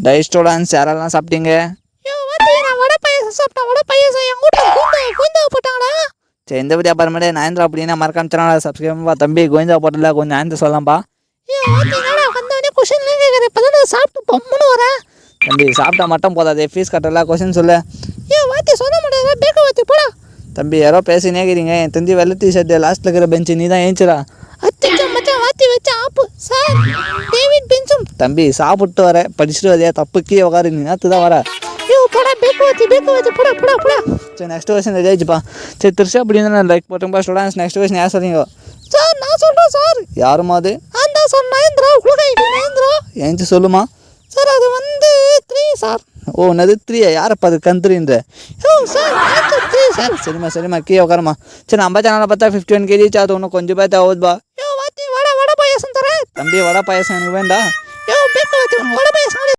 Tie students யாரெல்லாம் சாப்பிட்டீங்க? நான் வடை பாயசம் சாப்பிட்டேன். வடை பாயசம் எங்கள் வீட்டில் கோவிந்தா போட்டாங்களா? சரி இந்த பற்றி அப்புறமேட்டு நயன்தா அப்படின்னா மறக்காம சேனல் சப்ஸ்கிரைப் தம்பி கோவிந்தா போட்டல கொஞ்சம் நயன்தா சொல்லலாம்ப்பா. வந்தவொடனே கொஷின்லாம் கேட்குறேன். இப்போ தான் சாப்பிட்டு பம்முன்னு வரேன். தம்பி சாப்பிட்டா மட்டும் போதாது, ஃபீஸ் கட்டல கொஸ்டின் சொல்லு. வாத்தி சொல்ல முடியாது, பேக்க வாத்தி போடா. தம்பி யாரோ பேசினே இருக்கிறீங்க. என் தந்தி வெள்ளை டிஷர்ட் லாஸ்ட்டில் இருக்கிற பெஞ்சு நீ தான் ஏஞ்சிடா. அத்திச்சா மச்சான் வாத்தி வச்ச ஆப்பு சார் டேவிட் பென்சும். தம்பி சாப்பிட்டு வர படிச்சுட்டு வரையா தப்பு கீழே உட்காரு, நீ நேற்று தான் வர. போடா பேக்க வாத்தி போடா. சரி நெக்ஸ்ட் கொஸ்டின் ரெடி ஆயிடுச்சுப்பா. சரி திருச்சி அப்படின்னு லைக் போட்டுங்கப்பா. ஸ்டூடெண்ட்ஸ் நெக்ஸ்ட் கொஸ்டின் யார் சொல்றீங்க? சார் நான் சொல்கிறேன் சார். யாருமா அது? அந்த சார் நயன்தரா நயன்தரா ஏஞ்சி சொல்லுமா சார். அது வந்து 3 சார். ஓ என்னது 3? யாரப்பா அது கந்துறின்ற? Sir 3 sir. சரிம்மா கீழே உட்காரமா. சரி நம்ம சேனலை பார்த்தா 51 kg அது ஒன்றும் கொஞ்சம் பேர் ஆகுதுப்பா. வாத்தி வடை பாயசம் தரேன். தம்பி வடை பாயசம் எனக்கு வேண்டாம். பேக்க வாத்தி வடை பாயசம்